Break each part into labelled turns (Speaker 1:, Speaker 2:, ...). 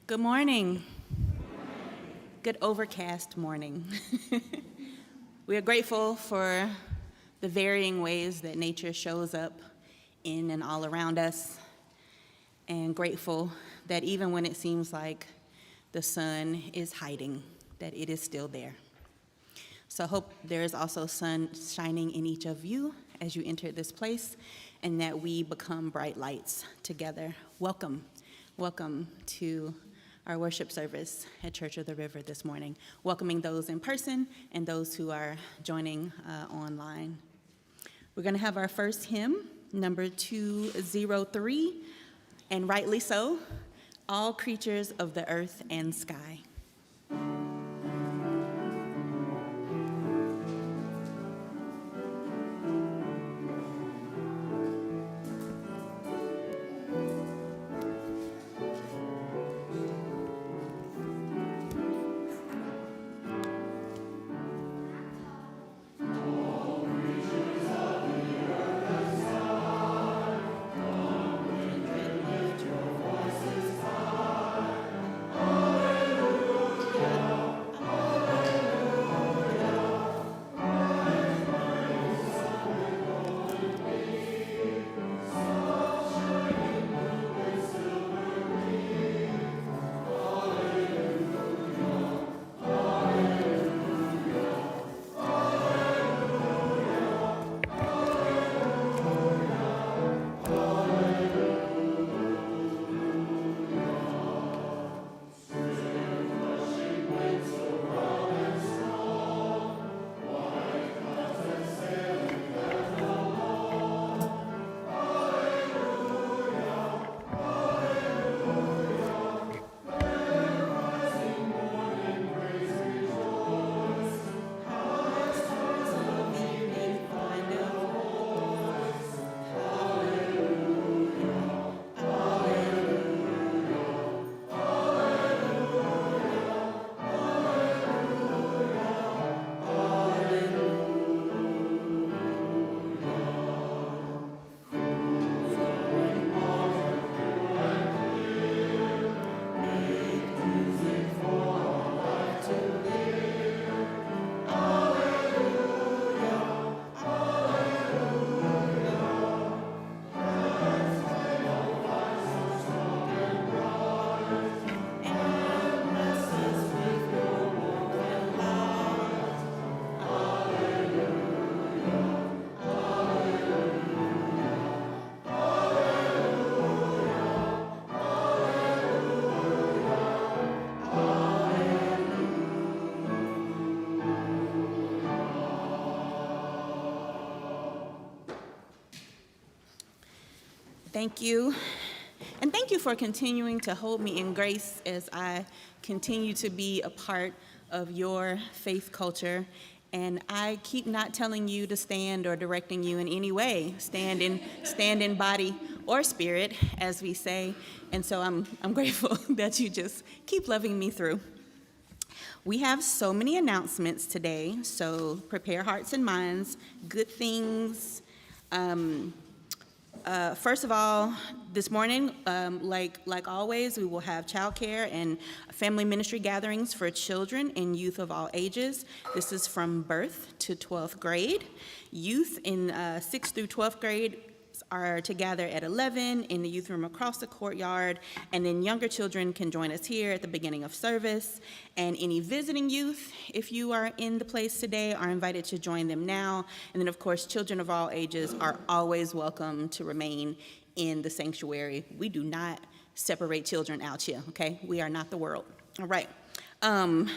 Speaker 1: Good morning. Good overcast morning. We are grateful for the varying ways that nature shows up in and all around us, and grateful that even when it seems like the sun is hiding, that it is still there. So I hope there is also sun shining in each of you as you enter this place, and that we become bright lights together. Welcome to our worship service at Church of the River this morning, welcoming those in person and those who are joining online. We're going to have our first hymn, number 203, and rightly so, All Creatures of the Earth and Sky. Thank you. And thank you for continuing to hold me in grace as I continue to be a part of your faith culture. And I keep not telling you to stand or directing you in any way. Stand in body or spirit, as we say. And so I'm grateful that you just keep loving me through. We have so many announcements today, so prepare hearts and minds, good things. First of all, this morning, like always, we will have childcare and family ministry gatherings for children and youth of all ages. This is from birth to 12th grade. Youth in 6th through 12th grade are to gather at 11 in the youth room across the courtyard, and then younger children can join us here at the beginning of service. And any visiting youth, if you are in the place today, are invited to join them now. And then, of course, children of all ages are always welcome to remain in the sanctuary. We do not separate children out here, okay? We are not the world. All right. I'm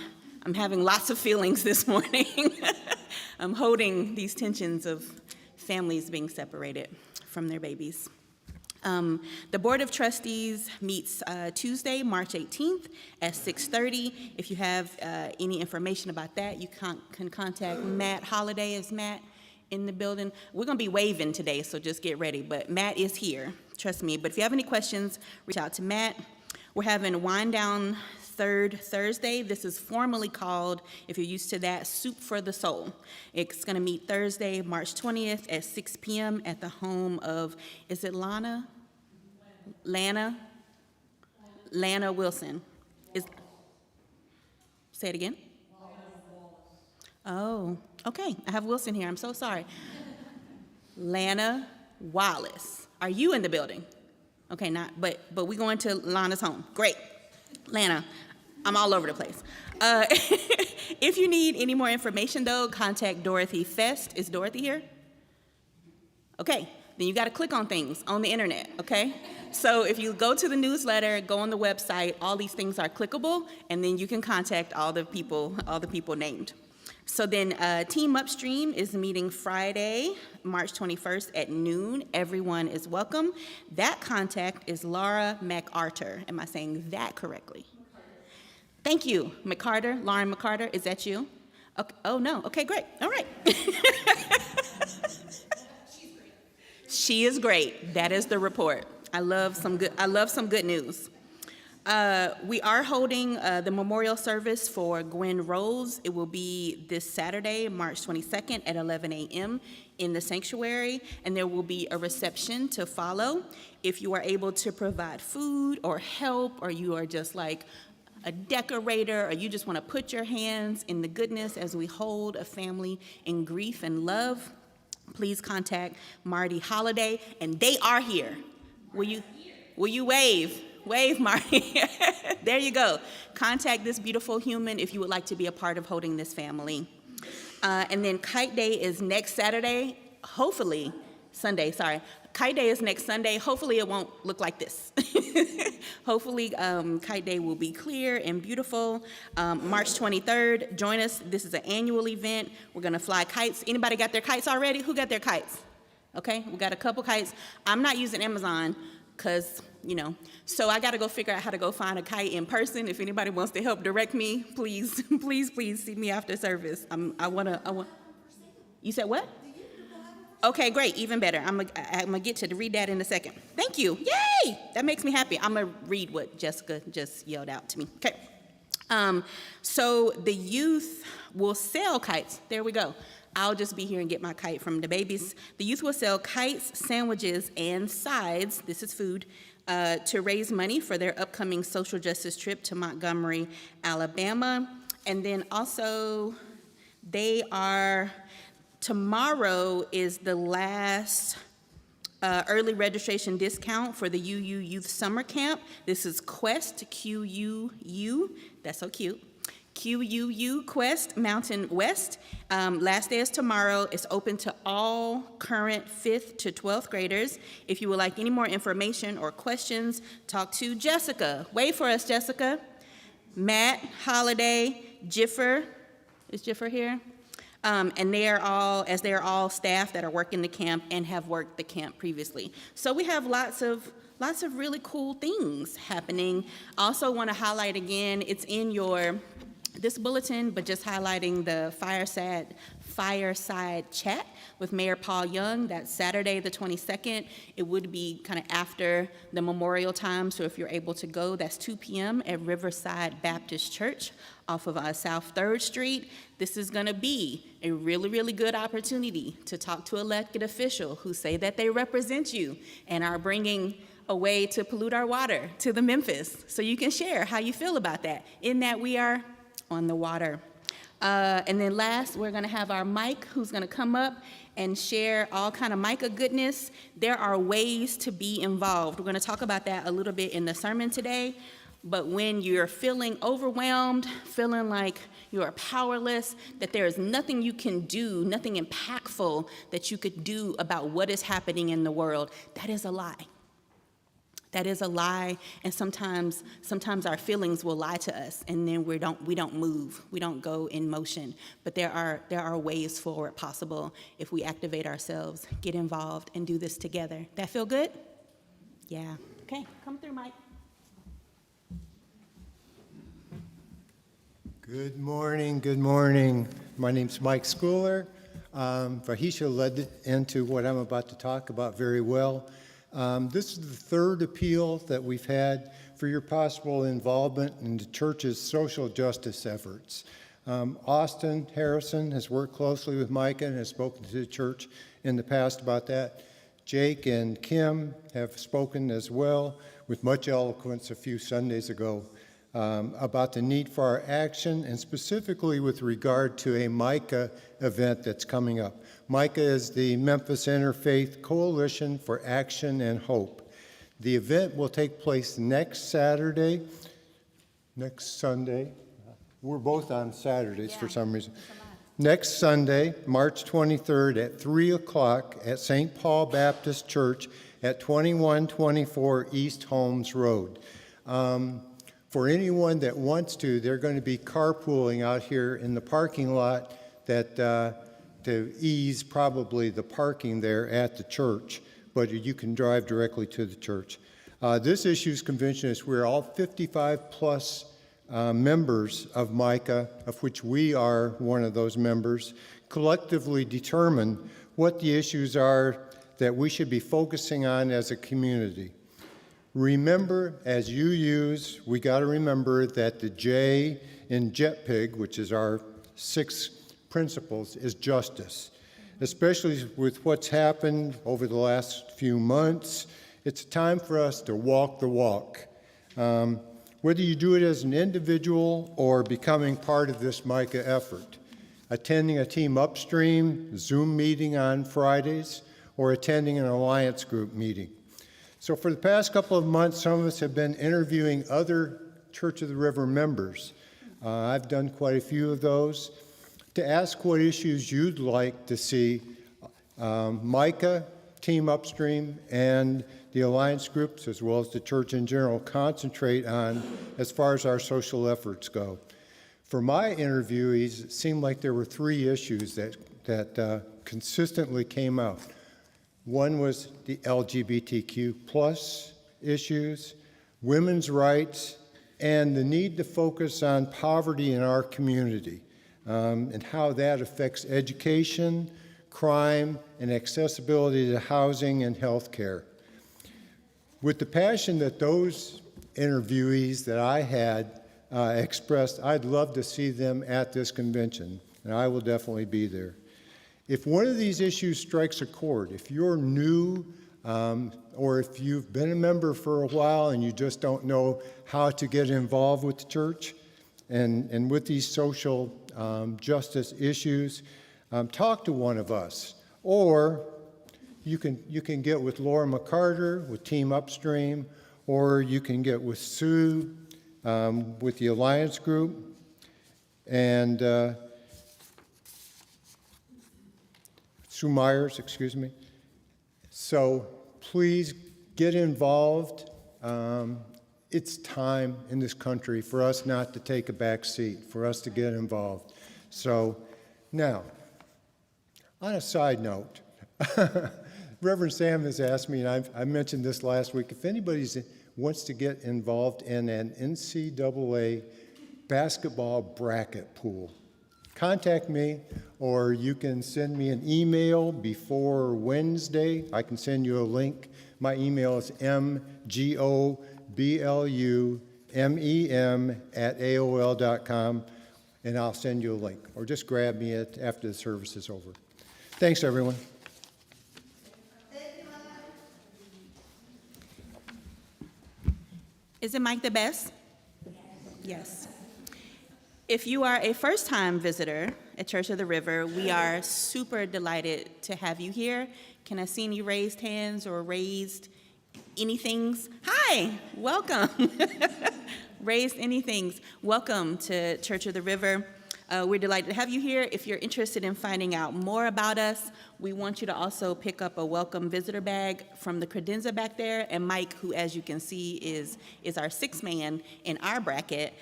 Speaker 1: having lots of feelings this morning. I'm holding these tensions of families being separated from their babies. The Board of Trustees meets Tuesday, March 18th at 6:30. If you have any information about that, you can contact Matt Holliday. Is Matt in the building? We're going to be waving today, so just get ready. But Matt is here, trust me. But if you have any questions, reach out to Matt. We're having Wind Down third Thursday. This is formally called, if you're used to that, Soup for the Soul. It's going to meet Thursday, March 20th at 6 p.m. at the home of, is it Lana Wilson. Say it again. Oh, okay. I have Wilson here. I'm so sorry. Lana Wallace. Are you in the building? Okay, not, but we going to Lana's home. Great. Lana, I'm all over the place. If you need any more information, though, contact Dorothy Fest. Is Dorothy here? Okay, then you got to click on things on the internet, okay? So if you go to the newsletter, go on the website, all these things are clickable, and then you can contact all the people named. So then Team Upstream is meeting Friday, March 21st at noon. Everyone is welcome. That contact is Laura MacArthur. Am I saying that correctly? Thank you, McCarter. Lauren McCarter, is that you? Okay. Oh, no. Okay, great. All right. She is great. That is the report. I love some good news. We are holding the memorial service for Gwen Rose. It will be this Saturday, March 22nd at 11 a.m. in the sanctuary, and there will be a reception to follow. If you are able to provide food or help, or you are just like a decorator, or you just want to put your hands in the goodness as we hold a family in grief and love, please contact Marty Holiday, and they are here. Will you wave? Wave, Marty. There you go. Contact this beautiful human if you would like to be a part of holding this family. And then Kite Day is next Saturday, Sunday. Kite Day is next Sunday. Hopefully it won't look like this. Hopefully Kite Day will be clear and beautiful. March 23rd, join us. This is an annual event. We're gonna fly kites. Anybody got their kites already? Who got their kites? Okay, we got a couple kites. I'm not using Amazon because, so I got to go figure out how to go find a kite in person. If anybody wants to help direct me, please see me after service. You said what? Okay, great, even better. I'm gonna get to read that in a second. Thank you, yay! That makes me happy. I'm gonna read what Jessica just yelled out to me. Okay, so the youth will sell kites. There we go. I'll just be here and get my kite from the babies. The youth will sell kites, sandwiches, and sides, this is food, to raise money for their upcoming social justice trip to Montgomery, Alabama. And then also, tomorrow is the last early registration discount for the UU Youth Summer Camp. This is Quest, Q-U-U, that's so cute. QUU Quest Mountain West. Last day is tomorrow. It's open to all current 5th to 12th graders. If you would like any more information or questions, talk to Jessica. Wait for us, Jessica. Matt, Holiday, Jiffer. Is Jiffer here? And they are all staff that are working the camp and have worked the camp previously. So we have lots of really cool things happening. Also want to highlight again, it's in this bulletin, but just highlighting the fireside chat with Mayor Paul Young. That's Saturday the 22nd. It would be kind of after the memorial time, so if you're able to go, that's 2 p.m. at Riverside Baptist Church off of South 3rd Street. This is gonna be a really, really good opportunity to talk to elected officials who say that they represent you and are bringing a way to pollute our water to the Memphis. So you can share how you feel about that, in that we are on the water. And then last, we're gonna have our Mike, who's gonna come up and share all kind of Micah goodness. There are ways to be involved. We're gonna talk about that a little bit in the sermon today, but when you're feeling overwhelmed, feeling like you are powerless, that there is nothing you can do, nothing impactful that you could do about what is happening in the world, that is a lie. That is a lie, and sometimes our feelings will lie to us, and then we don't move, we don't go in motion. But there are ways forward possible if we activate ourselves, get involved, and do this together. That feel good? Yeah. Okay, come through, Mike.
Speaker 2: Good morning, good morning. My name's Mike Schooler. Vahisha led into what I'm about to talk about very well. This is the third appeal that we've had for your possible involvement in the church's social justice efforts. Austin Harrison has worked closely with Micah and has spoken to the church in the past about that. Jake and Kim have spoken as well with much eloquence a few Sundays ago. about the need for our action, and specifically with regard to a MICA event that's coming up. MICA is the Memphis Interfaith Coalition for Action and Hope. The event will take place next Sunday. We're both on Saturdays for some reason. Next Sunday, March 23rd at 3 o'clock at St. Paul Baptist Church at 2124 East Holmes Road. For anyone that wants to, they're going to be carpooling out here in the parking lot to ease probably the parking there at the church, but you can drive directly to the church. This issues convention is where all 55 plus members of MICA, of which we are one of those members, collectively determine what the issues are that we should be focusing on as a community. Remember, as you use, we got to remember that the J in JETPIG, which is our 6 principles, is justice. Especially with what's happened over the last few months, it's time for us to walk the walk. Whether you do it as an individual or becoming part of this MICA effort, attending a team upstream Zoom meeting on Fridays, or attending an alliance group meeting. So for the past couple of months, some of us have been interviewing other Church of the River members. I've done quite a few of those to ask what issues you'd like to see MICA, Team Upstream, and the alliance groups, as well as the church in general, concentrate on as far as our social efforts go. For my interviewees, it seemed like there were 3 issues that consistently came out. One was the LGBTQ plus issues, women's rights, and the need to focus on poverty in our community and how that affects education, crime, and accessibility to housing and health care. With the passion that those interviewees that I had expressed, I'd love to see them at this convention, and I will definitely be there. If one of these issues strikes a chord, if you're new or if you've been a member for a while and you just don't know how to get involved with the church and with these social justice issues, talk to one of us. Or you can get with Laura McCarter with Team Upstream, or you can get with Sue with the Alliance Group, and Sue Myers, excuse me. So please get involved. It's time in this country for us not to take a back seat, for us to get involved. So now, on a side note, Reverend Sam has asked me, and I mentioned this last week, if anybody wants to get involved in an NCAA basketball bracket pool, contact me, or you can send me an email before Wednesday. I can send you a link. My email is mgoblumem@aol.com, and I'll send you a link, or just grab me after the service is over. Thanks, everyone.
Speaker 1: Isn't Mike the best? Yes. If you are a first-time visitor at Church of the River, we are super delighted to have you here. Can I see any raised hands or raised anythings? Hi, welcome. Raised anythings. Welcome to Church of the River. We're delighted to have you here. If you're interested in finding out more about us, we want you to also pick up a welcome visitor bag from the credenza back there. And Mike, who, as you can see, is our 6th man in our bracket,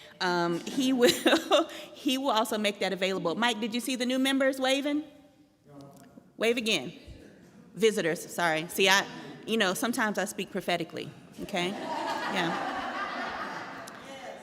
Speaker 1: he will also make that available. Mike, did you see the new members waving? No. Wave again. Visitors, sorry. See, sometimes I speak prophetically, okay? Yeah.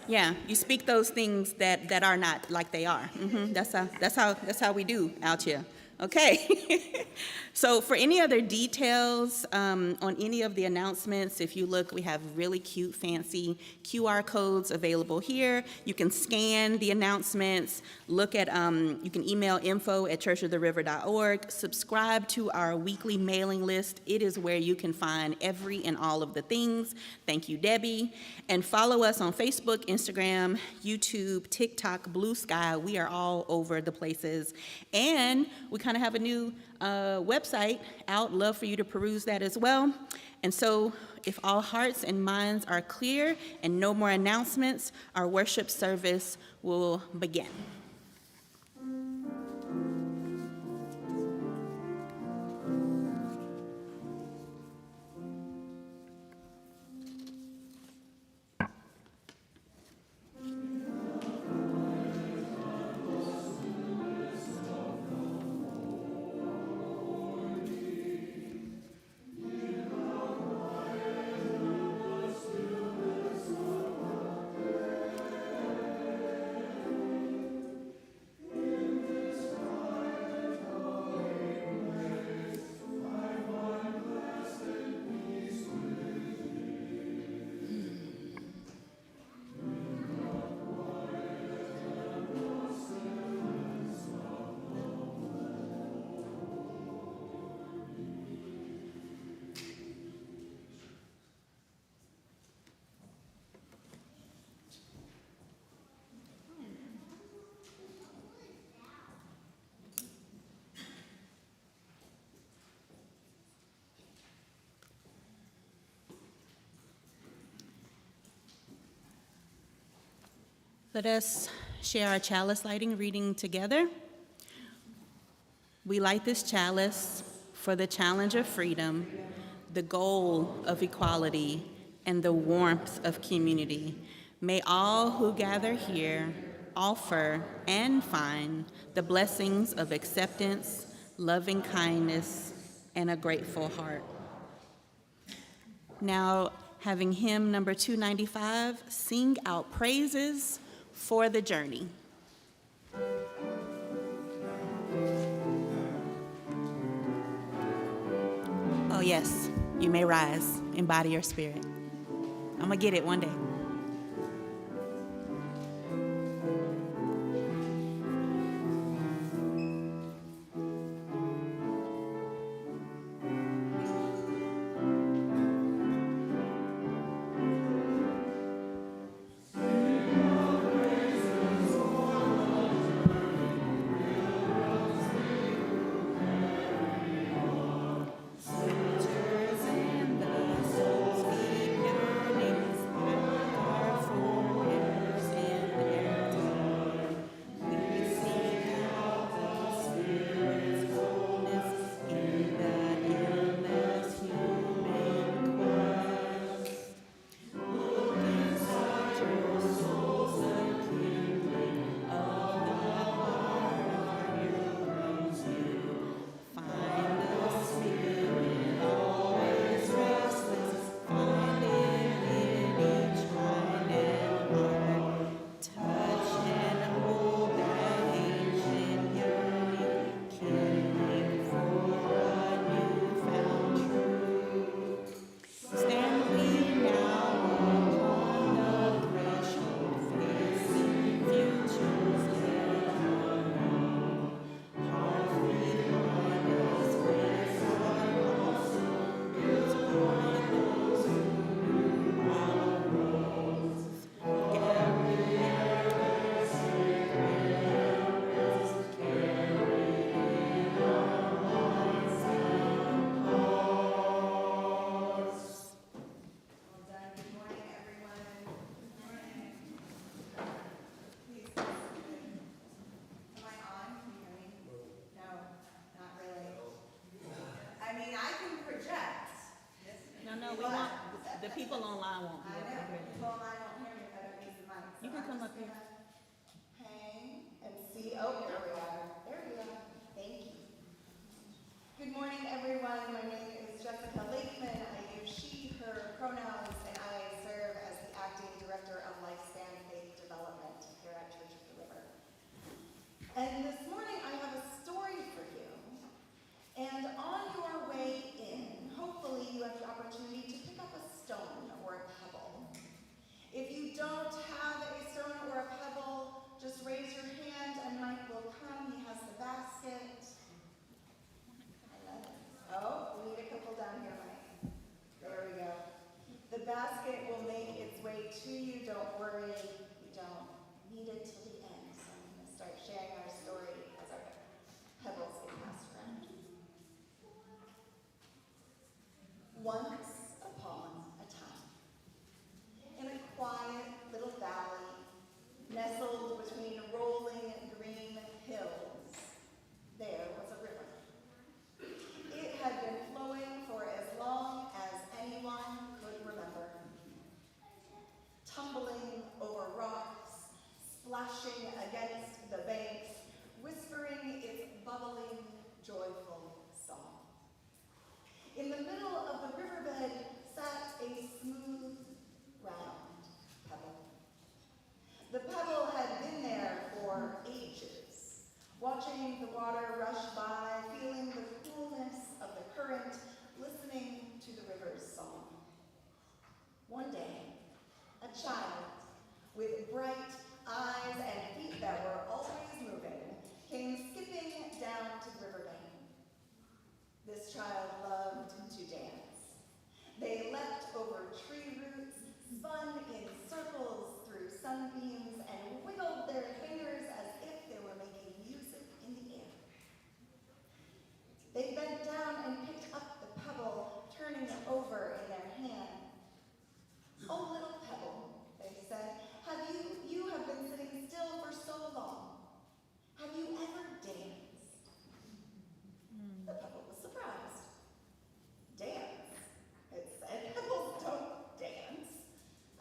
Speaker 1: Yeah, you speak those things that are not like they are. That's how we do out here. Okay. So for any other details on any of the announcements, if you look, we have really cute, fancy QR codes available here. You can scan the announcements, look at, you can email info@churchoftheriver.org, subscribe to our weekly mailing list. It is where you can find every and all of the things. Thank you, Debbie. And follow us on Facebook, Instagram, YouTube, TikTok, Blue Sky. We are all over the places. And we kind of have a new website out. Love for you to peruse that as well. And so if all hearts and minds are clear and no more announcements, our worship service will begin. Let us share our chalice lighting reading together. We light this chalice for the challenge of freedom, the goal of equality, and the warmth of community. May all who gather here offer and find the blessings of acceptance, loving kindness, and a grateful heart. Now, having hymn number 295, Sing Out Praises for the Journey. Oh yes, you may rise, embody your spirit. I'm gonna get it one day. The people online won't be able to hear you.
Speaker 3: People online won't hear me if I don't use the mic. So
Speaker 1: You can
Speaker 3: I'm
Speaker 1: come
Speaker 3: just
Speaker 1: up here.
Speaker 3: gonna hang and see. Oh, there we are. There we are. Thank you. Good morning, everyone. My name is Jessica Lakeman. I use she, her pronouns, and I serve as the acting director of Lifespan Faith Development here at Church of the River. And this morning I have a story for you watching the water rush by, feeling the coolness of the current, listening to the river's song. One day, a child with bright eyes and feet that were always moving came skipping down to the riverbank. This child loved to dance. They leapt over tree roots, spun in circles through sunbeams, and wiggled their fingers as if they were making music in the air. They bent down and picked up the pebble, turning it over in their hand. "Oh, little pebble," they said, you have been sitting still for so long. Have you ever danced?" The pebble was surprised. "Dance?" it said. "Pebbles don't dance.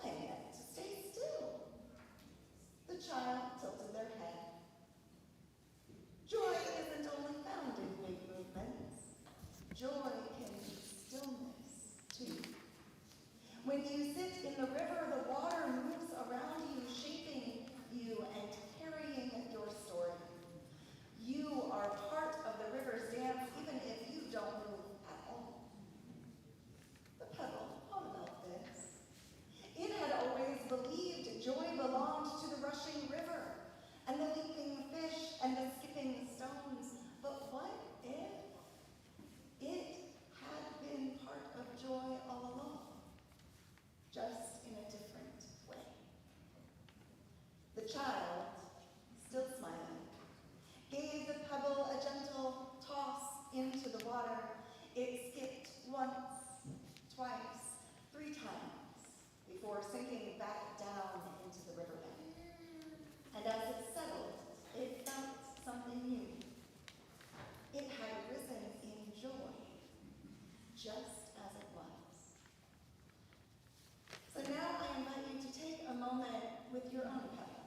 Speaker 3: I am meant to stay still." The child tilted their head. Joy isn't only found in big movements. Joy can be stillness, too. When you sit in the river, the water moves around you, shaping you and carrying your story. You are part of the river's dance, even if you don't move at all. The pebble thought about this. It had always believed joy belonged to the rushing river, and the leaping fish, and the skipping stones. But what if it had been part of joy all along? Just in a different way. The child, still smiling, gave the pebble a gentle toss into the water. It skipped once, twice, 3 times before sinking back down into the riverbank. And as it settled, it felt something new. It had risen in joy, just as it was. So now I invite you to take a moment with your own pebble.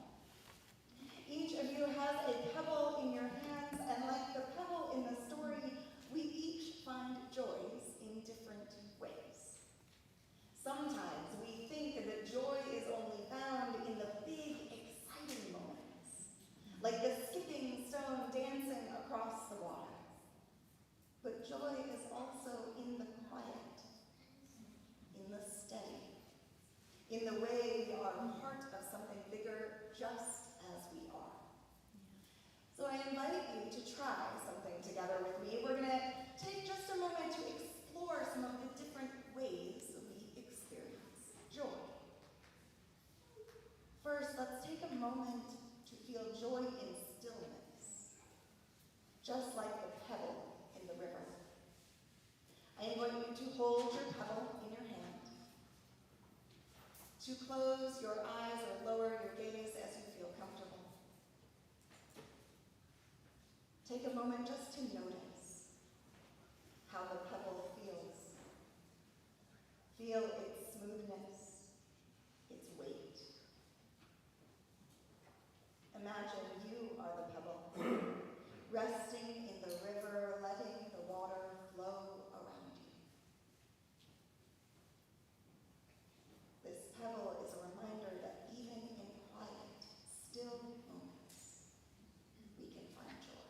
Speaker 3: Each of you has a pebble in your hands, and like the pebble in the story, we each find joys in different ways. Sometimes we think that joy is only found in the big, exciting moments, like the skipping stone dancing across the water. But joy is also in the quiet, in the steady, in the way we are part of something bigger just as we are. So I invite you to try something together with me. We're going to take just a moment to explore some of the different ways we experience joy. First, let's take a moment to feel joy in stillness, just like the pebble in the river. I invite you to hold your pebble in your hand, to close your eyes or lower your gaze as you feel comfortable. Take a moment just to notice how the pebble feels. Feel its smoothness, its weight. Imagine you are the pebble, resting in the river, letting the water flow around you. This pebble is a reminder that even in quiet, still moments, we can find joy.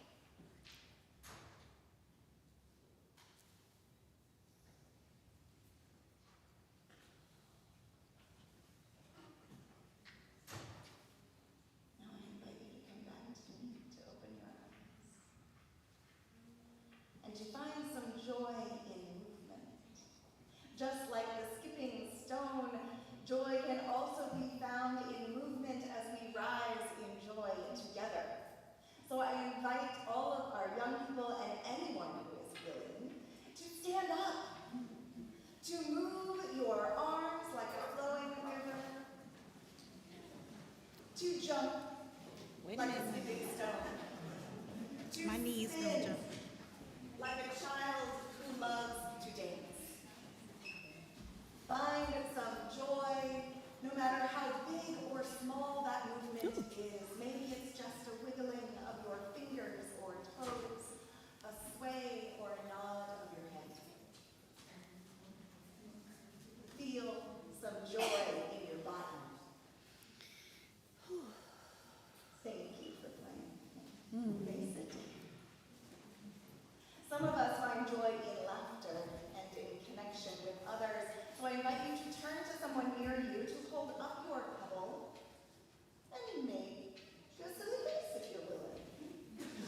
Speaker 3: Now I invite you to come back to me, to open your eyes, and to find some joy in movement. Just like the skipping stone, joy can also be found in movement as we rise in joy together. So I invite all of our young people and anyone who is willing to stand up, to move your arms like a flowing river, to jump
Speaker 1: Wait a
Speaker 3: like a
Speaker 1: minute.
Speaker 3: skipping stone, to
Speaker 1: My knees
Speaker 3: spin
Speaker 1: gonna jump.
Speaker 3: like a child who loves to dance. Find some joy, no matter how big or small that movement is. Maybe it's just a wiggling of your fingers or toes, a sway or a nod of your head. Feel some joy in your body. Thank you for playing. Face it. Some of us find joy in laughter and in connection with others. So I invite you to turn to someone near you to hold up your pebble and maybe do a silly face if you're willing.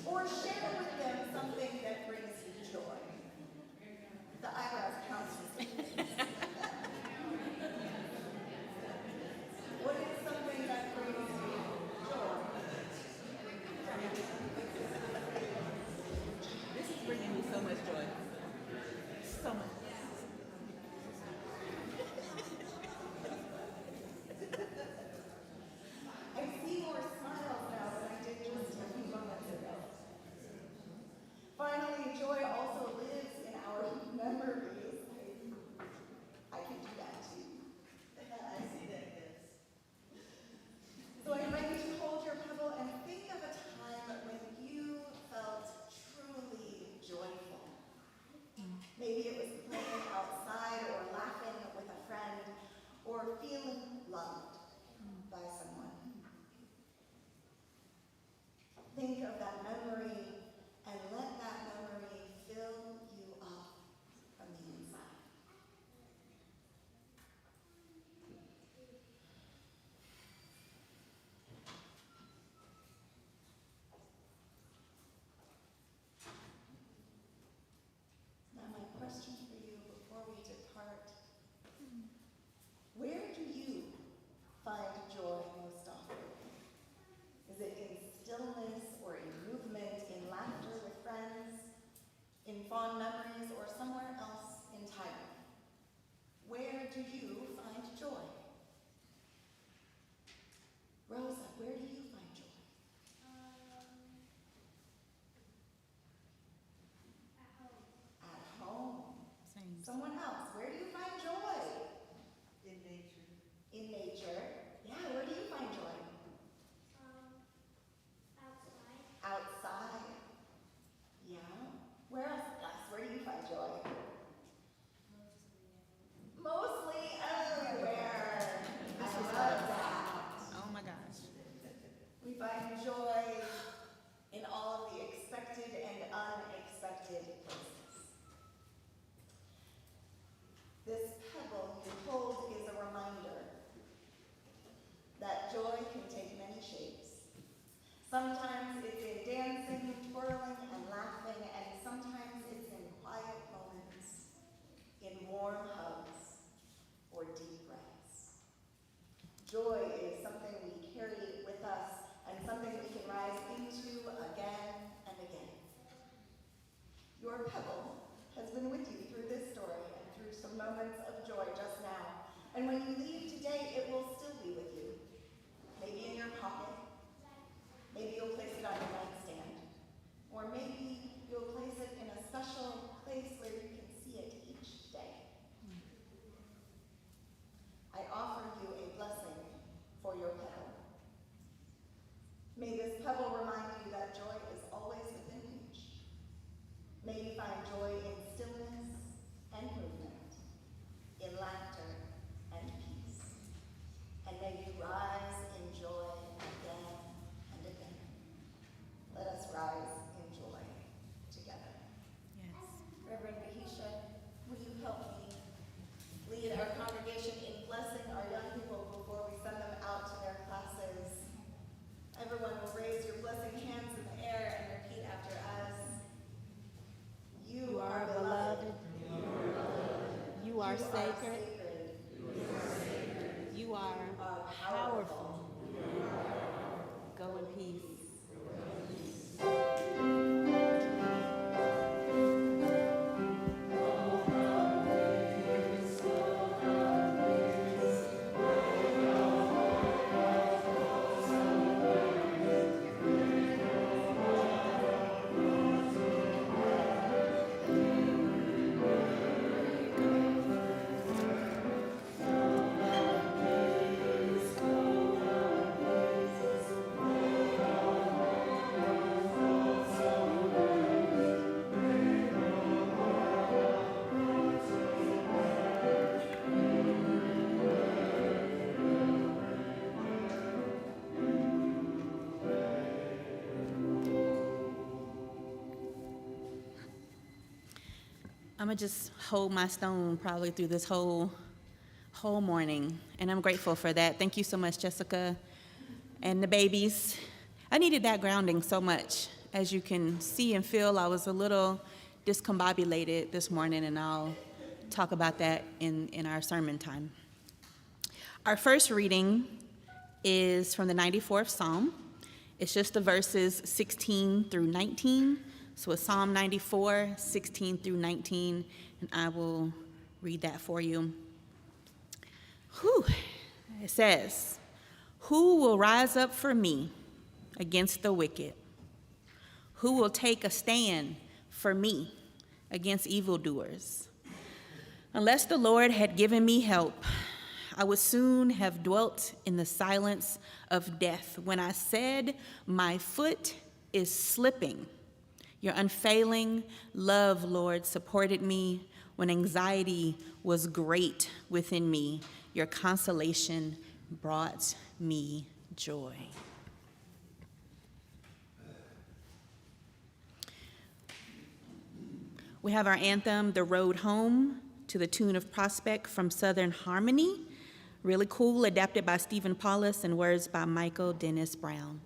Speaker 3: Or share with them something that brings you joy. The eyebrows count as what is something that brings you joy?
Speaker 1: This is bringing me so much joy. So much.
Speaker 3: I see more smiles now than I did just a few moments ago. Finally, joy also lives in our memories. I can do that too. I see that, yes. So I invite you to hold your pebble and think of a time when you felt truly joyful. Maybe it was playing outside or laughing with a friend or feeling loved by someone. Think of that memory and let that memory fill you up from the inside. Now my question for you before we depart, where do you find joy most often? Is it in stillness or in movement, in laughter with friends, in fond memories, or somewhere else entirely? Where do you find joy? Rosa, where do you find joy? At home.
Speaker 1: Same.
Speaker 3: Someone else, where do you find joy?
Speaker 4: In nature.
Speaker 3: In nature. Yeah, where do you find joy?
Speaker 4: Outside.
Speaker 3: Outside. Yeah. Where else, Gus? Where do you find joy? Mostly everywhere. I love that.
Speaker 1: Oh my gosh.
Speaker 3: We find joy in all of the expected and unexpected places. This pebble you hold is a reminder that joy can take many shapes. Sometimes it's in dancing, twirling, and laughing, and sometimes it's in quiet moments, in warm hugs, or deep breaths. Joy is something we carry with us and something we can rise into again and again. Your pebble has been with you through this story and through some moments of joy just now. And when you leave today, it will still be with you. Maybe in your pocket. Maybe you'll place it on your nightstand. Or maybe you'll place it in a special place where you can see it each day. I offer you a blessing for your pebble. May this pebble remind you that joy is always within reach. May you find joy in stillness and movement, in laughter and peace. And may you rise in joy again and again. Let us rise in joy together.
Speaker 1: Yes.
Speaker 3: Reverend Vahisha, will you help me lead our congregation in blessing our young people before we send them out to their classes? Everyone will raise your blessing hands in the air and repeat after us. You are beloved.
Speaker 1: You are sacred. You are powerful. Go in peace. I'm gonna just hold my stone probably through this whole morning, and I'm grateful for that. Thank you so much, Jessica, and the babies. I needed that grounding so much. As you can see and feel, I was a little discombobulated this morning, and I'll talk about that in our sermon time. Our first reading is from the 94th Psalm. It's just the verses 16 through 19. So it's Psalm 94, 16 through 19, and I will read that for you. It says, "Who will rise up for me against the wicked? Who will take a stand for me against evildoers? Unless the Lord had given me help, I would soon have dwelt in the silence of death. When I said, my foot is slipping, your unfailing love, Lord, supported me. When anxiety was great within me, your consolation brought me joy." We have our anthem, "The Road Home," to the tune of Prospect from Southern Harmony. Really cool, adapted by Stephen Paulus and words by Michael Dennis Brown.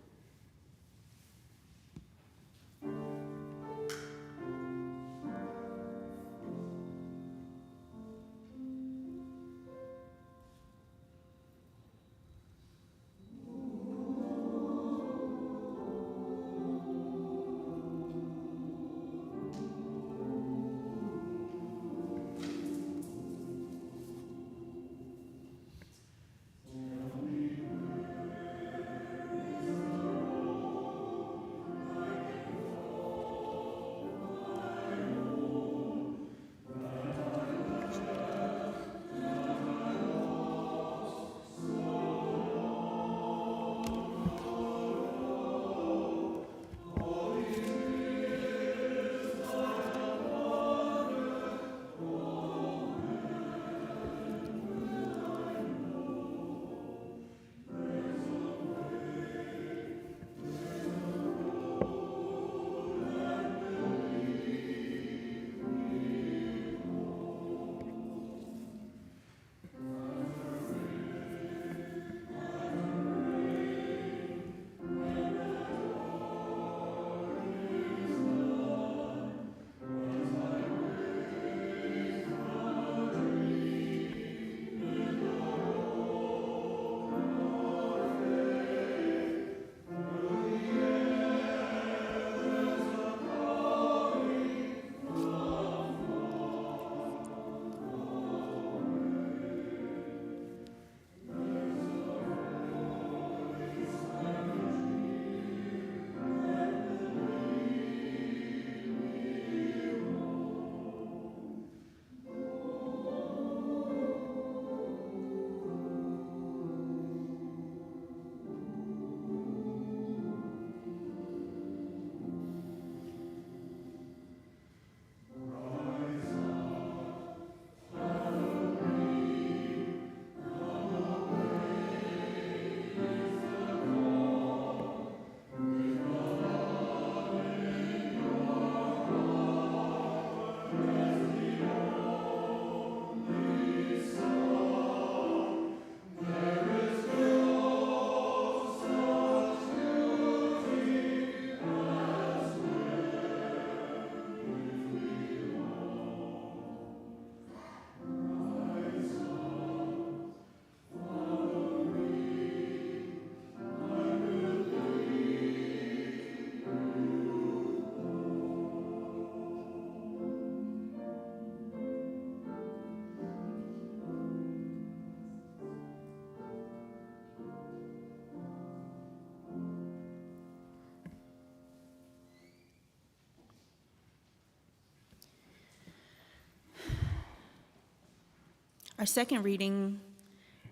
Speaker 1: Our second reading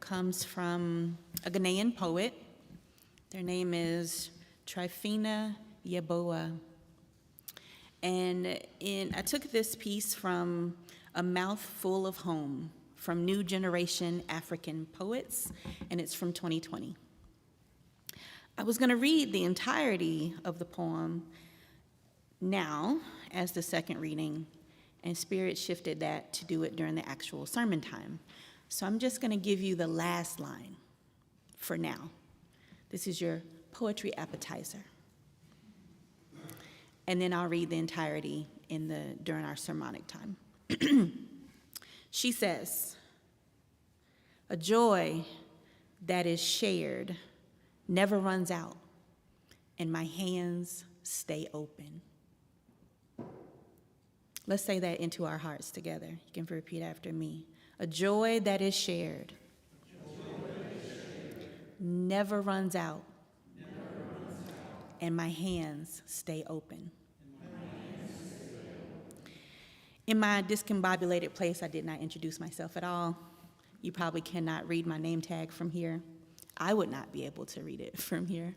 Speaker 1: comes from a Ghanaian poet. Their name is Tryphena Yeboah. And I took this piece from A Mouthful of Home from New Generation African Poets, and it's from 2020. I was going to read the entirety of the poem now as the second reading, and Spirit shifted that to do it during the actual sermon time. So I'm just going to give you the last line for now. This is your poetry appetizer. And then I'll read the entirety during our sermonic time. She says, "A joy that is shared never runs out, and my hands stay open." Let's say that into our hearts together. You can repeat after me. A joy that is shared never runs out, and my hands stay open. In my discombobulated place, I did not introduce myself at all. You probably cannot read my name tag from here. I would not be able to read it from here.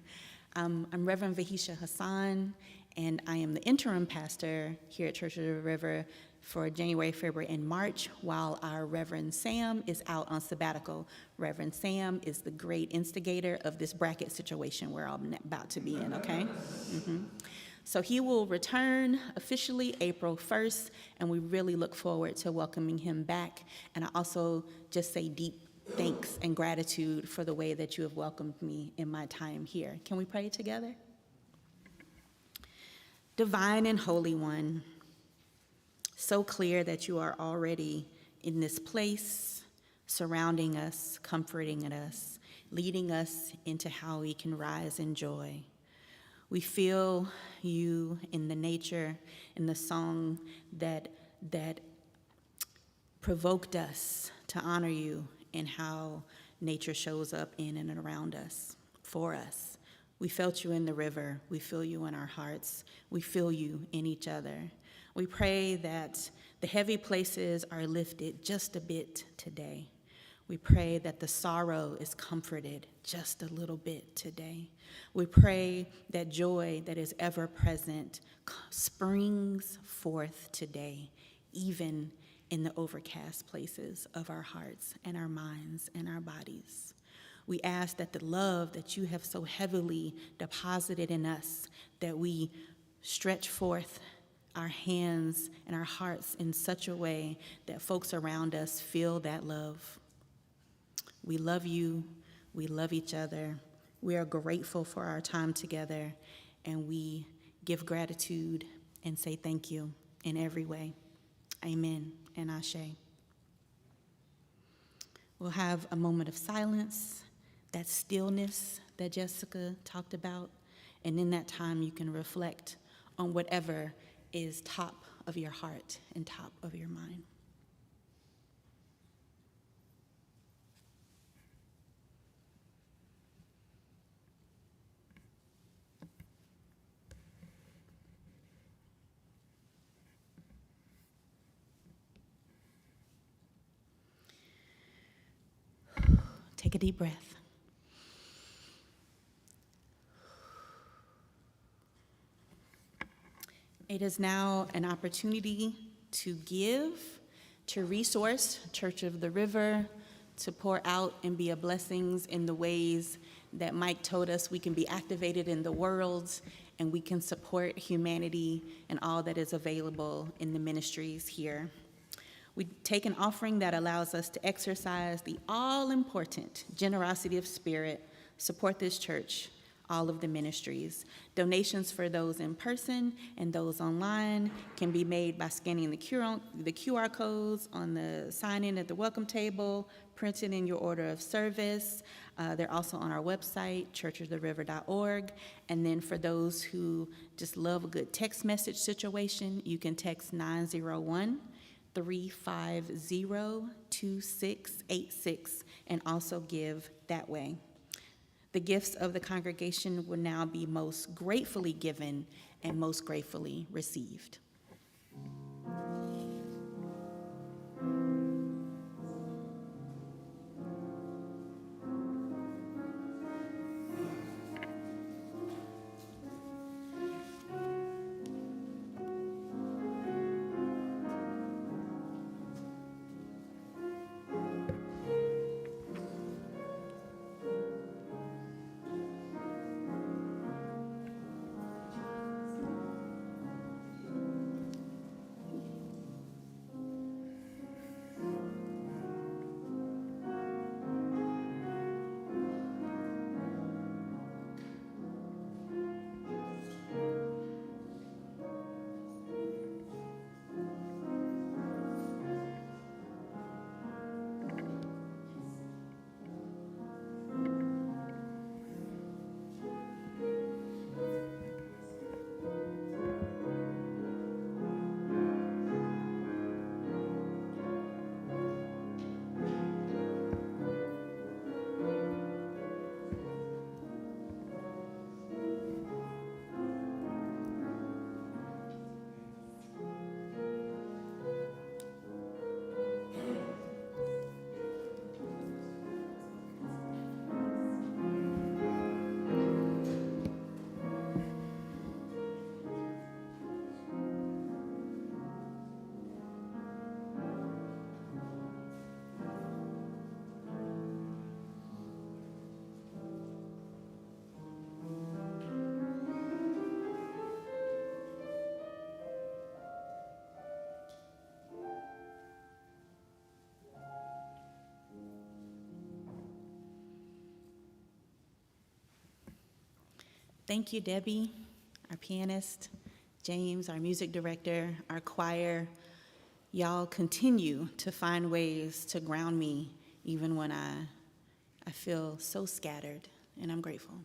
Speaker 1: I'm Reverend Vahisha Hasan, and I am the interim pastor here at Church of the River for January, February, and March, while our Reverend Sam is out on sabbatical. Reverend Sam is the great instigator of this bracket situation we're all about to be in, okay? So he will return officially April 1st, and we really look forward to welcoming him back. And I also just say deep thanks and gratitude for the way that you have welcomed me in my time here. Can we pray together? Divine and Holy One, so clear that you are already in this place, surrounding us, comforting us, leading us into how we can rise in joy. We feel you in the nature, in the song that provoked us to honor you in how nature shows up in and around us, for us. We felt you in the river. We feel you in our hearts. We feel you in each other. We pray that the heavy places are lifted just a bit today. We pray that the sorrow is comforted just a little bit today. We pray that joy that is ever present springs forth today, even in the overcast places of our hearts and our minds and our bodies. We ask that the love that you have so heavily deposited in us, that we stretch forth our hands and our hearts in such a way that folks around us feel that love. We love you. We love each other. We are grateful for our time together, and we give gratitude and say thank you in every way. Amen and Ashe. We'll have a moment of silence, that stillness that Jessica talked about, and in that time you can reflect on whatever is top of your heart and top of your mind. Take a deep breath. It is now an opportunity to give, to resource Church of the River, to pour out and be a blessing in the ways that Mike told us we can be activated in the world and we can support humanity and all that is available in the ministries here. We take an offering that allows us to exercise the all-important generosity of spirit, support this church, all of the ministries. Donations for those in person and those online can be made by scanning the QR codes on the sign-in at the welcome table, printed in your order of service. They're also on our website, churchoftheriver.org. And then for those who just love a good text message situation, you can text 901-350-2686 and also give that way. The gifts of the congregation will now be most gratefully given and most gratefully received. Thank you, Debbie, our pianist, James, our music director, our choir. Y'all continue to find ways to ground me even when I feel so scattered, and I'm grateful.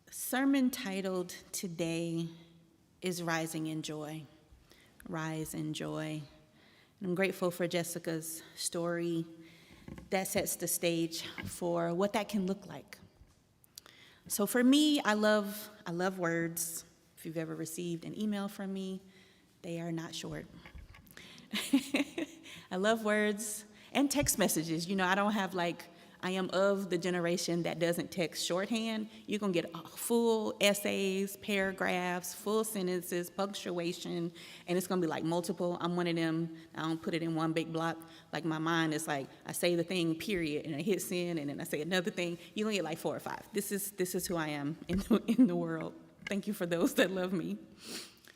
Speaker 1: Sermon titled today is Rising in Joy. Rise in Joy. And I'm grateful for Jessica's story that sets the stage for what that can look like. So for me, I love words. If you've ever received an email from me, they are not short. I love words and text messages. You know, I don't have I am of the generation that doesn't text shorthand. You're gonna get full essays, paragraphs, full sentences, punctuation, and it's gonna be multiple. I'm one of them. I don't put it in one big block. My mind is I say the thing, period, and I hit send, and then I say another thing. You're gonna get 4 or 5. This is who I am in the world. Thank you for those that love me.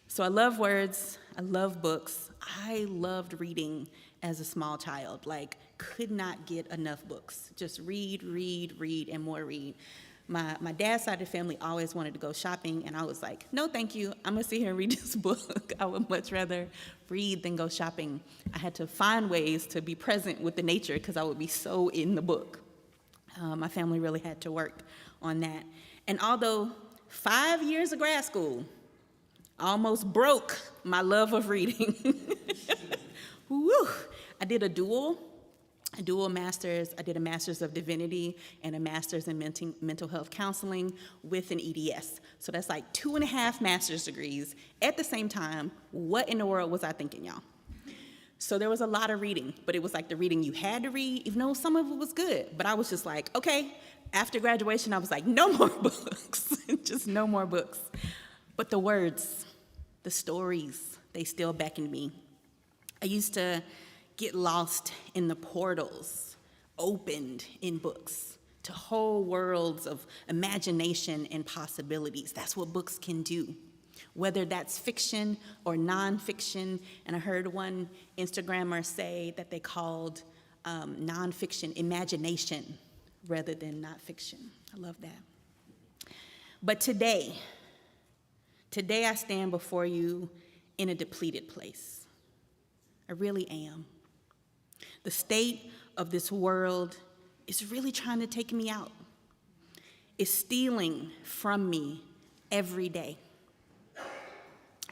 Speaker 1: So I love words, I love books. I loved reading as a small child, could not get enough books. Just read, and more read. My dad's side of the family always wanted to go shopping, and I was like, no, thank you. I'm gonna sit here and read this book. I would much rather read than go shopping. I had to find ways to be present with the nature because I would be so in the book. My family really had to work on that. And although 5 years of grad school almost broke my love of reading, woo, I did a dual master's. I did a master's of divinity and a master's in mental health counseling with an EDS. So that's 2.5 master's degrees at the same time. What in the world was I thinking, y'all? So there was a lot of reading, but it was the reading you had to read, even though some of it was good. But I was just okay. After graduation, I was no more books, just no more books. But the words, the stories, they still beckoned me. I used to get lost in the portals opened in books to whole worlds of imagination and possibilities. That's what books can do, whether that's fiction or nonfiction. And I heard one Instagrammer say that they called nonfiction imagination rather than not fiction. I love that. But today I stand before you in a depleted place. I really am. The state of this world is really trying to take me out. It's stealing from me every day.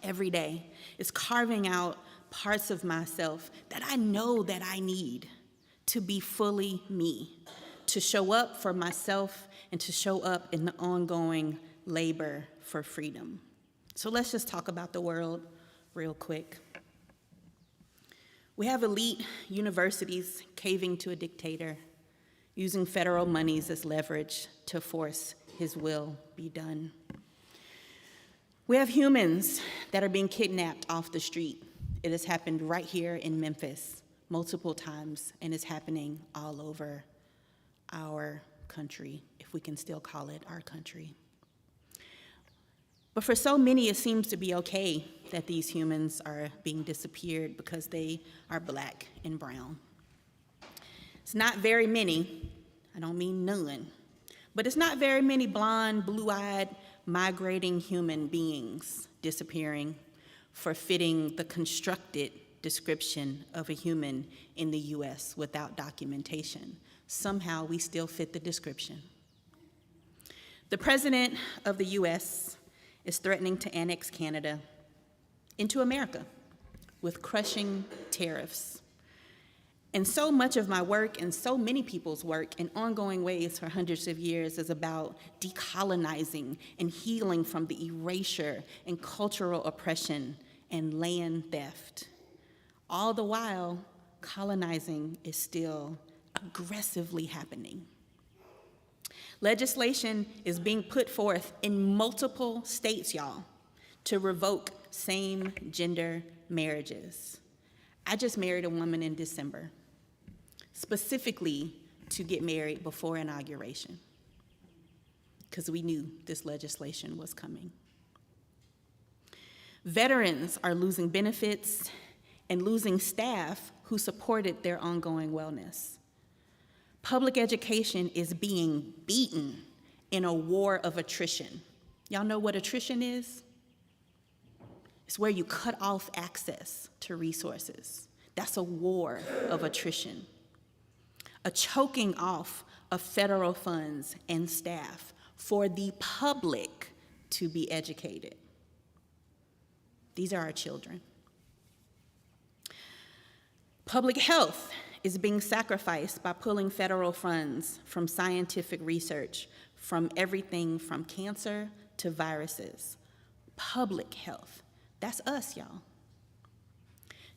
Speaker 1: Every day. It's carving out parts of myself that I know that I need to be fully me, to show up for myself and to show up in the ongoing labor for freedom. So let's just talk about the world real quick. We have elite universities caving to a dictator, using federal monies as leverage to force his will be done. We have humans that are being kidnapped off the street. It has happened right here in Memphis multiple times, and it's happening all over our country, if we can still call it our country. But for so many, it seems to be okay that these humans are being disappeared because they are Black and brown. It's not very many, I don't mean none, but it's not very many blonde, blue-eyed, migrating human beings disappearing for fitting the constructed description of a human in the US without documentation. Somehow we still fit the description. The President of the US is threatening to annex Canada into America with crushing tariffs. And so much of my work and so many people's work in ongoing ways for hundreds of years is about decolonizing and healing from the erasure and cultural oppression and land theft. All the while, colonizing is still aggressively happening. Legislation is being put forth in multiple states, y'all, to revoke same-gender marriages. I just married a woman in December, specifically to get married before inauguration, because we knew this legislation was coming. Veterans are losing benefits and losing staff who supported their ongoing wellness. Public education is being beaten in a war of attrition. Y'all know what attrition is? It's where you cut off access to resources. That's a war of attrition. A choking off of federal funds and staff for the public to be educated. These are our children. Public health is being sacrificed by pulling federal funds from scientific research, from everything from cancer to viruses. Public health, that's us, y'all.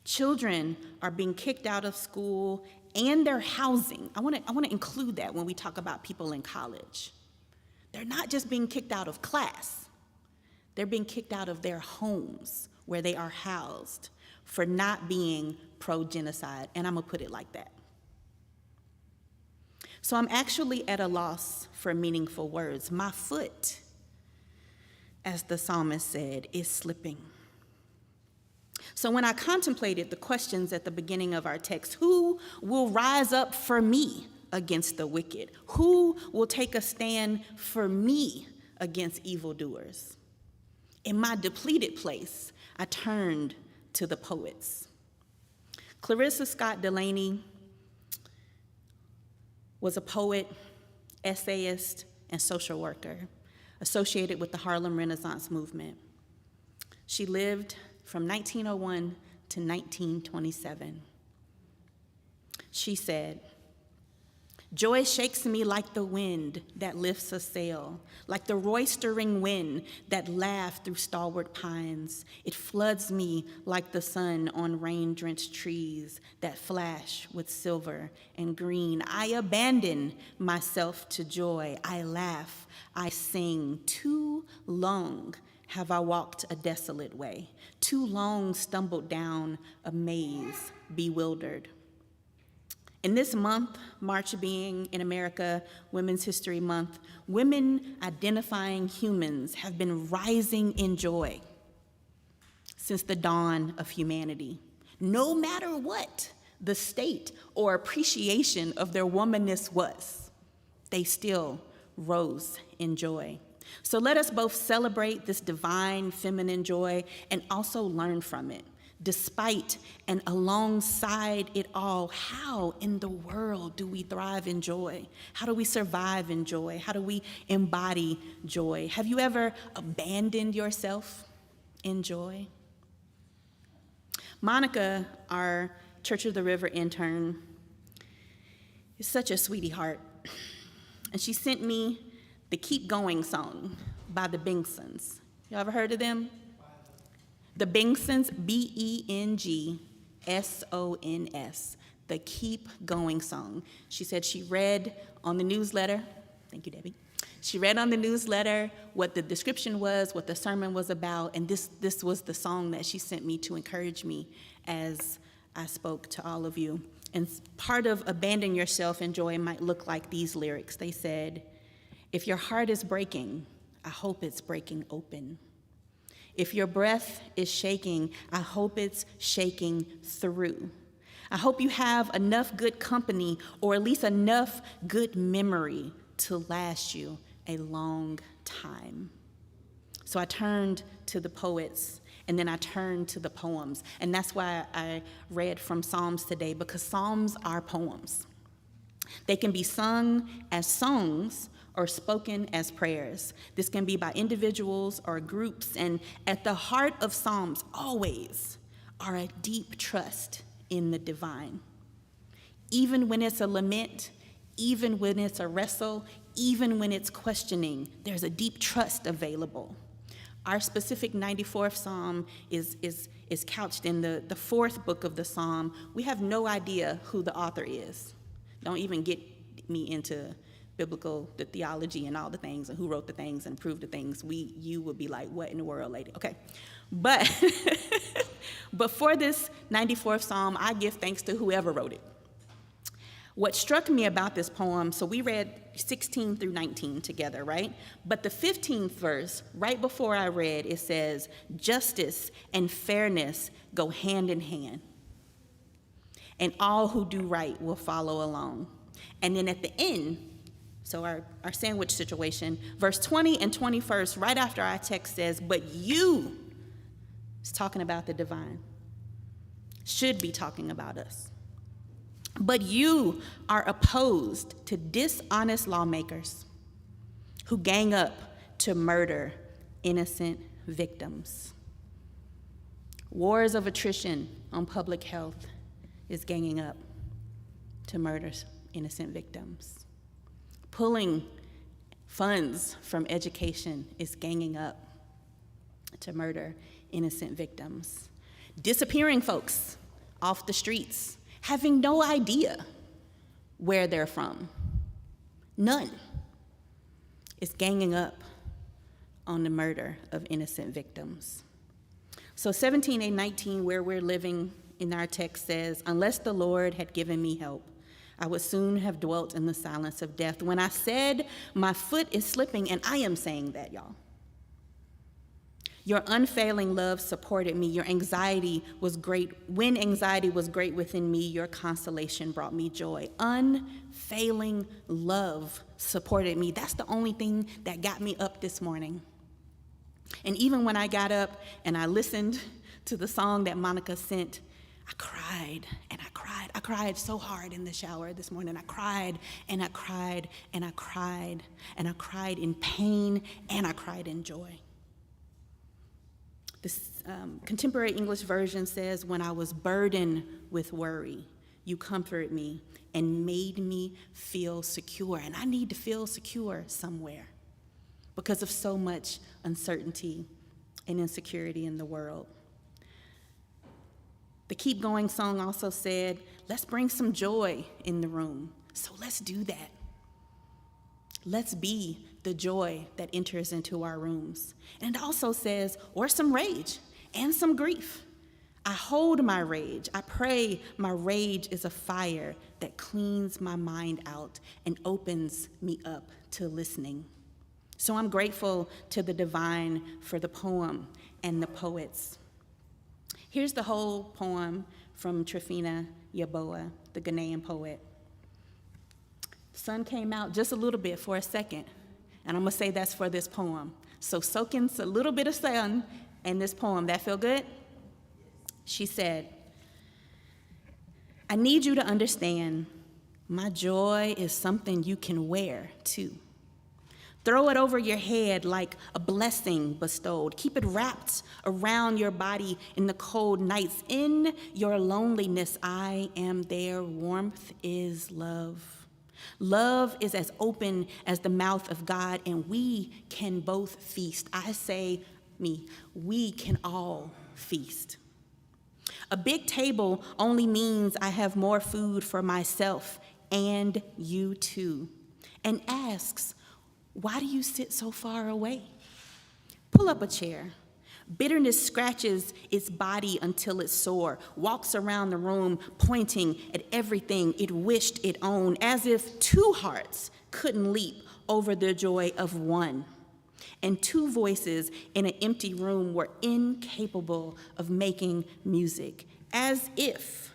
Speaker 1: Children are being kicked out of school and their housing. I want to include that when we talk about people in college. They're not just being kicked out of class. They're being kicked out of their homes where they are housed for not being pro-genocide, and I'm gonna put it like that. So I'm actually at a loss for meaningful words. My foot, as the psalmist said, is slipping. So when I contemplated the questions at the beginning of our text, who will rise up for me against the wicked? Who will take a stand for me against evildoers? In my depleted place, I turned to the poets. Clarissa Scott Delaney was a poet, essayist, and social worker associated with the Harlem Renaissance movement. She lived from 1901 to 1927. She said, "Joy shakes me like the wind that lifts a sail, like the roistering wind that laughs through stalwart pines. It floods me like the sun on rain-drenched trees that flash with silver and green. I abandon myself to joy. I laugh, I sing. Too long have I walked a desolate way, too long stumbled down a maze, bewildered." In this month, March being in America Women's History Month, women identifying humans have been rising in joy since the dawn of humanity. No matter what the state or appreciation of their womanness was, they still rose in joy. So let us both celebrate this divine feminine joy and also learn from it. Despite and alongside it all, how in the world do we thrive in joy? How do we survive in joy? How do we embody joy? Have you ever abandoned yourself in joy? Monica, our Church of the River intern, is such a sweetie heart. And she sent me the Keep Going song by the Bengsons. You ever heard of them? The Bengsons, Bengsons, the Keep Going song. She said she read on the newsletter, thank you, Debbie. She read on the newsletter what the description was, what the sermon was about, and this was the song that she sent me to encourage me as I spoke to all of you. And part of abandon yourself in joy might look like these lyrics. They said, "If your heart is breaking, I hope it's breaking open. If your breath is shaking, I hope it's shaking through. I hope you have enough good company or at least enough good memory to last you a long time." So I turned to the poets and then I turned to the poems. And that's why I read from Psalms today, because Psalms are poems. They can be sung as songs or spoken as prayers. This can be by individuals or groups, and at the heart of Psalms always are a deep trust in the divine. Even when it's a lament, even when it's a wrestle, even when it's questioning, there's a deep trust available. Our specific 94th Psalm is couched in the fourth book of the Psalm. We have no idea who the author is. Don't even get me into the theology and all the things and who wrote the things and proved the things. You would be like, what in the world, lady? Okay, but for this 94th Psalm, I give thanks to whoever wrote it. What struck me about this poem, so we read 16 through 19 together, right? But the 15th verse, right before I read, it says, "Justice and fairness go hand in hand, and all who do right will follow along." And then at the end, So our sandwich situation. Verse 20 and 21st, right after our text says, but you, it's talking about the divine, should be talking about us. But you are opposed to dishonest lawmakers who gang up to murder innocent victims. Wars of attrition on public health is ganging up to murder innocent victims. Pulling funds from education is ganging up to murder innocent victims. Disappearing folks off the streets, having no idea where they're from. None. Is ganging up on the murder of innocent victims. So 17 and 19, where we're living in our text says, unless the Lord had given me help, I would soon have dwelt in the silence of death. When I said my foot is slipping, and I am saying that, y'all. Your unfailing love supported me. Your anxiety was great. When anxiety was great within me, your consolation brought me joy. Unfailing love supported me. That's the only thing that got me up this morning. And even when I got up and I listened to the song that Monica sent, I cried and I cried. I cried so hard in the shower this morning. I cried and I cried and I cried and I cried in pain and I cried in joy. This contemporary English version says, when I was burdened with worry, you comforted me and made me feel secure. And I need to feel secure somewhere because of so much uncertainty and insecurity in the world. The Keep Going song also said, let's bring some joy in the room. So let's do that. Let's be the joy that enters into our rooms. And it also says, or some rage and some grief. I hold my rage. I pray my rage is a fire that cleans my mind out and opens me up to listening. So I'm grateful to the divine for the poem and the poets. Here's the whole poem from Trifina Yaboa, the Ghanaian poet. The sun came out just a little bit for a second, and I'm gonna say that's for this poem. So soak in a little bit of sun in this poem. That feel good? She said, I need you to understand my joy is something you can wear too. Throw it over your head like a blessing bestowed. Keep it wrapped around your body in the cold nights. In your loneliness, I am there. Warmth is love. Love is as open as the mouth of God, and we can both feast. I say, we can all feast. A big table only means I have more food for myself and you too, and asks, why do you sit so far away? Pull up a chair. Bitterness scratches its body until it's sore, walks around the room pointing at everything it wished it owned, as if two hearts couldn't leap over the joy of one. And two voices in an empty room were incapable of making music, as if,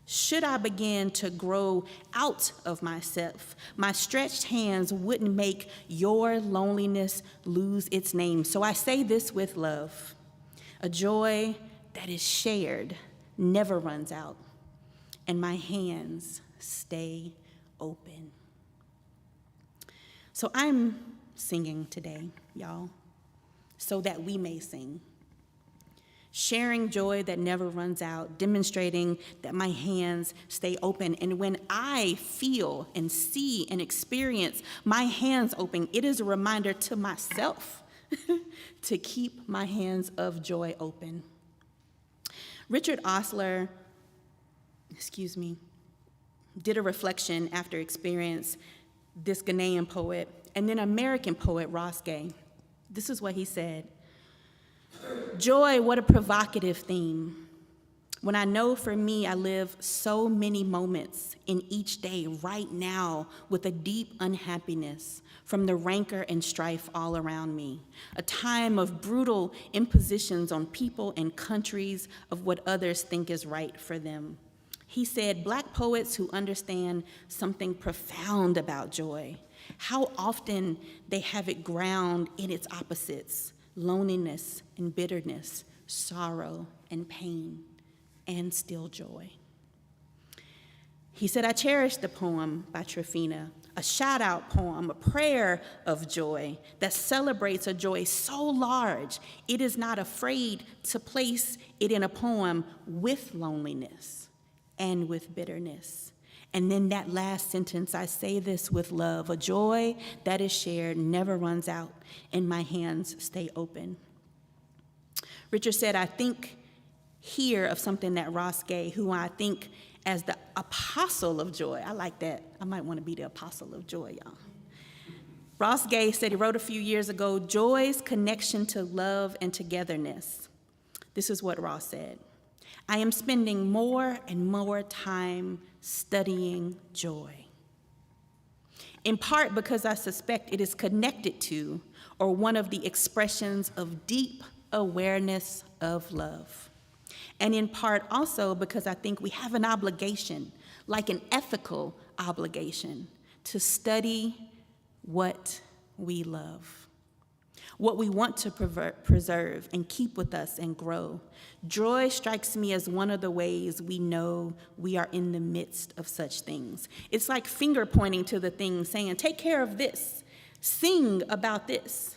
Speaker 1: should I begin to grow out of myself, my stretched hands wouldn't make your loneliness lose its name. So I say this with love. A joy that is shared never runs out, and my hands stay open. So I'm singing today, y'all, so that we may sing. Sharing joy that never runs out, demonstrating that my hands stay open. And when I feel and see and experience my hands open, it is a reminder to myself to keep my hands of joy open. Richard Osler, did a reflection after experience this Ghanaian poet and then American poet Ross Gay. This is what he said. Joy, what a provocative theme. When I know for me, I live so many moments in each day right now with a deep unhappiness from the rancor and strife all around me. A time of brutal impositions on people and countries of what others think is right for them. He said, Black poets who understand something profound about joy How often they have it ground in its opposites, loneliness and bitterness, sorrow and pain, and still joy. He said, I cherish the poem by Trifina, a shout-out poem, a prayer of joy that celebrates a joy so large it is not afraid to place it in a poem with loneliness and with bitterness. And then that last sentence, I say this with love, a joy that is shared never runs out, and my hands stay open. Richard said, I think here of something that Ross Gay, who I think as the apostle of joy. I like that. I might want to be the apostle of joy, y'all. Ross Gay said, he wrote a few years ago, joy's connection to love and togetherness. This is what Ross said. I am spending more and more time studying joy. In part because I suspect it is connected to or one of the expressions of deep awareness of love. And in part also because I think we have an obligation, like an ethical obligation, to study what we love, what we want to preserve and keep with us and grow. Joy strikes me as one of the ways we know we are in the midst of such things. It's like finger pointing to the thing, saying, take care of this, sing about this.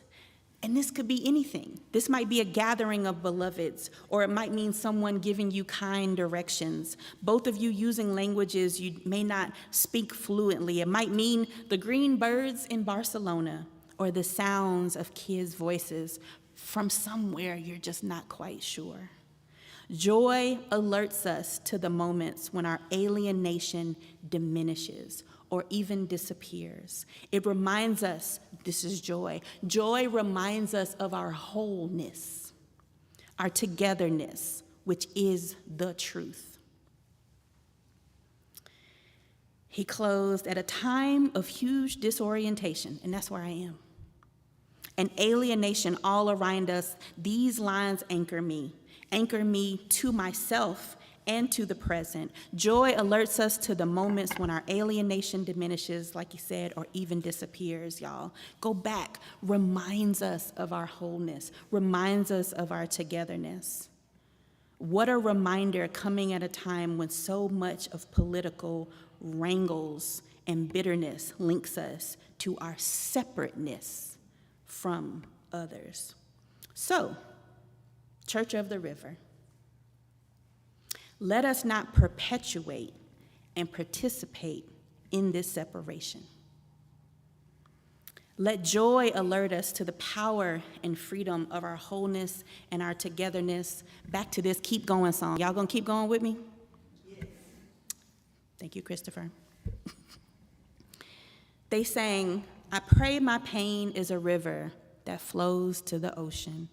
Speaker 1: And this could be anything. This might be a gathering of beloveds, or it might mean someone giving you kind directions. Both of you using languages you may not speak fluently. It might mean the green birds in Barcelona, or the sounds of kids' voices from somewhere you're just not quite sure. Joy alerts us to the moments when our alienation diminishes or even disappears. It reminds us, this is joy. Joy reminds us of our wholeness, our togetherness, which is the truth. He closed at a time of huge disorientation, and that's where I am. And alienation all around us, these lines anchor me to myself and to the present. Joy alerts us to the moments when our alienation diminishes, like he said, or even disappears, y'all. Go back, reminds us of our wholeness, reminds us of our togetherness. What a reminder coming at a time when so much of political wrangles and bitterness links us to our separateness from others. So, Church of the River, let us not perpetuate and participate in this separation. Let joy alert us to the power and freedom of our wholeness and our togetherness. Back to this Keep Going song. Y'all gonna keep going with me? Yes. Thank you, Christopher. They sang, I pray my pain is a river that flows to the ocean,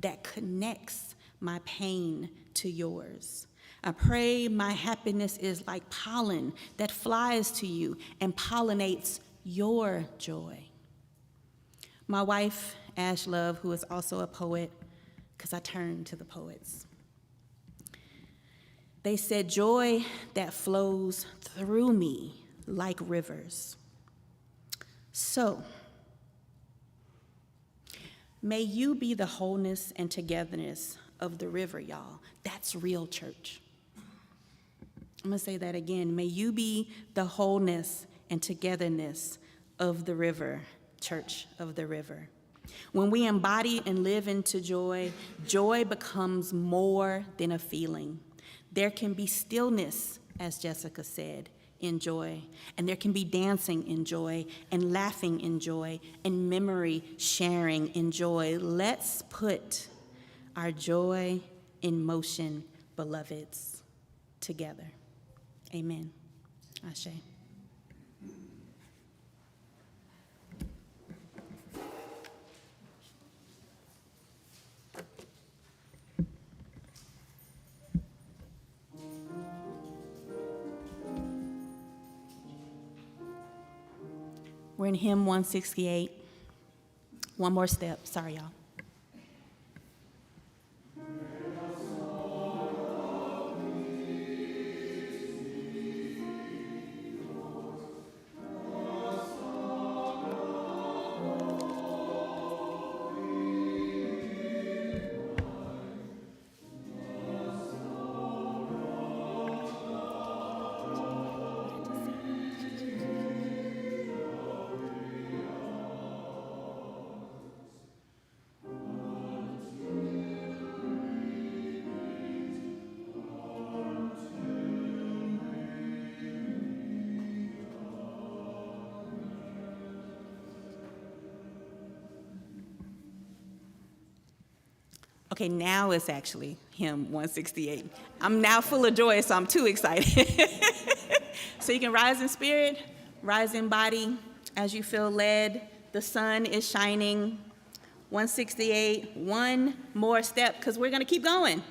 Speaker 1: that connects my pain to yours. I pray my happiness is like pollen that flies to you and pollinates your joy. My wife, Ash Love, who is also a poet, because I turn to the poets, they said, joy that flows through me like rivers. So, may you be the wholeness and togetherness of the river, y'all. That's real church. I'm gonna say that again. May you be the wholeness and togetherness of the river, Church of the River. When we embody and live into joy, joy becomes more than a feeling. There can be stillness, as Jessica said, in joy, and there can be dancing in joy, and laughing in joy, and memory sharing in joy. Let's put our joy in motion, beloveds, together. Amen. Ashe. We're in hymn 168. One more step. Sorry, y'all. Okay, now it's actually hymn 168. I'm now full of joy, so I'm too excited. So you can rise in spirit, rise in body as you feel led. The sun is shining. 168, one more step, because we're going to keep going.